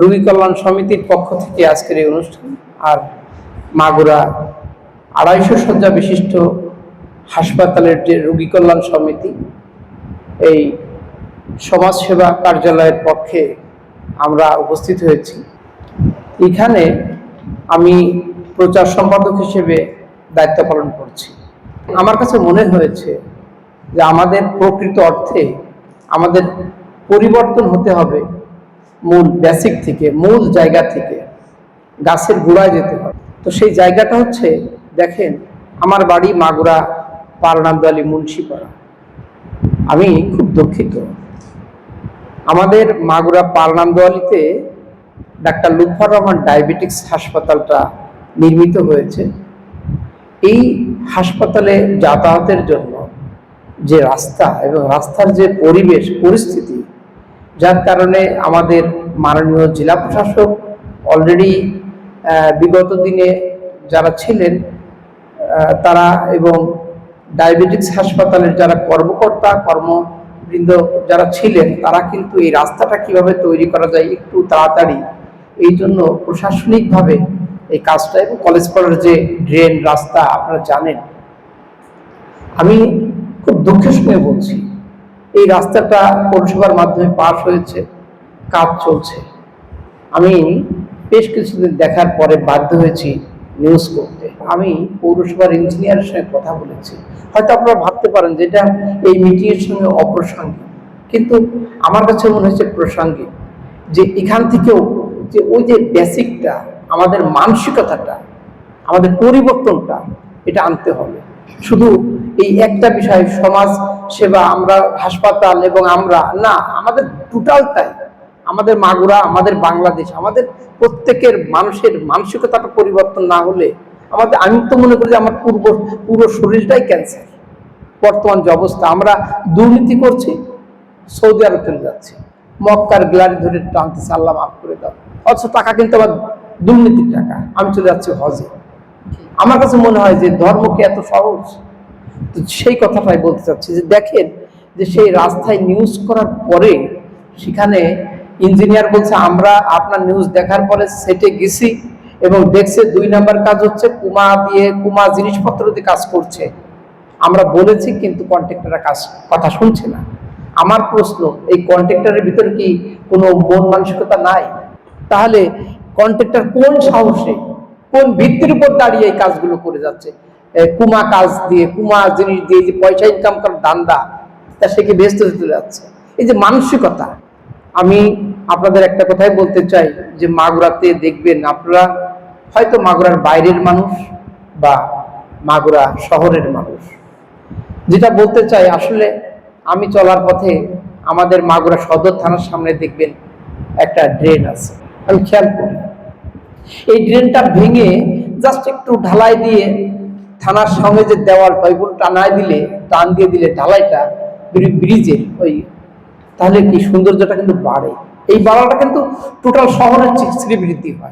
রোগী কল্যাণ সমিতির পক্ষ থেকে আজকের এই অনুষ্ঠান। আর মাগুরা 250 শয্যা বিশিষ্ট হাসপাতালের যে রোগী কল্যাণ সমিতি, এই সমাজসেবা কার্যালয়ের পক্ষে আমরা উপস্থিত হয়েছি। এখানে আমি প্রচার সম্পাদক হিসেবে দায়িত্ব পালন করছি। আমার কাছে মনে হয়েছে যে আমাদের প্রকৃত অর্থে আমাদের পরিবর্তন হতে হবে মূল বেসিক থেকে, মূল জায়গা থেকে, গাছের গোড়ায় যেতে হবে। তো সেই জায়গাটা হচ্ছে, দেখেন, আমার বাড়ি মাগুরা পারনান্দোয়ালি মুন্সিপাড়া। আমি খুব দুঃখিত, আমাদের মাগুরা পারনান্দোয়ালিতে ডাক্তার লুৎফর রহমান ডায়াবেটিক্স হাসপাতালটা নির্মিত হয়েছে। এই হাসপাতালে যাতায়াতের জন্য যে রাস্তা এবং রাস্তার যে পরিবেশ পরিস্থিতি, যার কারণে আমাদের মাননীয় জেলা প্রশাসক অলরেডি বিগত দিনে যারা ছিলেন তারা এবং ডায়াবেটিক্স হাসপাতালের যারা কর্মকর্তা কর্মবৃন্দ যারা ছিলেন, তারা কিন্তু এই রাস্তাটা কিভাবে তৈরি করা যায় একটু তাড়াতাড়ি, এই জন্য প্রশাসনিকভাবে এই কাজটা, এবং কলেজ পাড়ার যে ড্রেন রাস্তা আপনারা জানেন। আমি খুব দুঃখের সঙ্গে বলছি, এই রাস্তাটা পৌরসভার মাধ্যমে পাস হয়েছে, কাজ চলছে। আমি বেশ কিছুদিন দেখার পরে বাধ্য হয়েছি নিউজ করতে। আমি পৌরসভার ইঞ্জিনিয়ারের সঙ্গে কথা বলেছি। হয়তো আপনারা ভাবতে পারেন যে এটা এই মিটিংয়ের সঙ্গে অপ্রাসঙ্গিক, কিন্তু আমার কাছে মনে হয়েছে প্রাসঙ্গিক, যে এখান থেকেও যে ওই যে বেসিকটা, আমাদের মানসিকতাটা, আমাদের পরিবর্তনটা, এটা আনতে হবে। শুধু এই একটা বিষয় সমাজ সেবা, আমরা হাসপাতাল এবং আমরা না, আমাদের টোটালটাই, আমাদের মাগুরা, আমাদের বাংলাদেশ, আমাদের প্রত্যেকের মানুষের মানসিকতাটা পরিবর্তন না হলে আমাদের, আমি তো মনে করি যে আমার পুরো শরীরটাই ক্যান্সার। বর্তমান যে অবস্থা, আমরা দুর্নীতি করছি, সৌদি আরব চলে যাচ্ছে, মক্কার গ্লারি ধরে টানতেছে, আল্লাহ মাফ করে দাও, অথচ টাকা কিন্তু আবার দুর্নীতির টাকা, আমি চলে যাচ্ছি হজে। আমার কাছে মনে হয় যে ধর্ম কি এত সহজ? তো সেই কথাটাই বলতে চাচ্ছি যে দেখেন, যে সেই রাস্তায় নিউজ করার পরে সেখানে ইঞ্জিনিয়ার বলছে, আমরা আপনার নিউজ দেখার পরে সেটে গেছি এবং দেখছে 2 নাম্বার কাজ হচ্ছে, কুমা জিনিসপত্র দিয়ে কাজ করছে। আমরা বলেছি, কিন্তু কন্ট্রাক্টররা কথা শুনছে না। আমার প্রশ্ন, এই কন্ট্রাক্টরের ভিতরে কি কোনো মন মানসিকতা নাই? তাহলে কন্ট্রাক্টর কোন সাহসে, কোন ভিত্তির উপর দাঁড়িয়ে এই কাজগুলো করে যাচ্ছে? কুমা কাজ দিয়ে, কুমা জিনিস দিয়ে যে পয়সা ইনকাম করার ধান্দা, তা সে কি ব্যস্ত হতে যাচ্ছে? এই যে মানসিকতা, আমি আপনাদের একটা কথাই বলতে চাই যে মাগুরাতে দেখবেন, আপনারা হয়তো মাগুরার বাইরের মানুষ বা মাগুরা শহরের মানুষ, যেটা বলতে চাই, আসলে আমি চলার পথে আমাদের মাগুরা সদর থানার সামনে দেখবেন একটা ড্রেন আছে। আমি খেয়াল করি, এই ড্রেনটা ভেঙে জাস্ট একটু ঢালাই দিয়ে থানার সঙ্গে যে দেওয়ালটা, ওইগুলো টান দিয়ে দিলে ঢালাইটা ব্রিজের ওই, তাহলে কি সৌন্দর্যটা কিন্তু বাড়ে। এই বাড়াটা কিন্তু টোটাল শহরের শ্রীবৃদ্ধি হয়।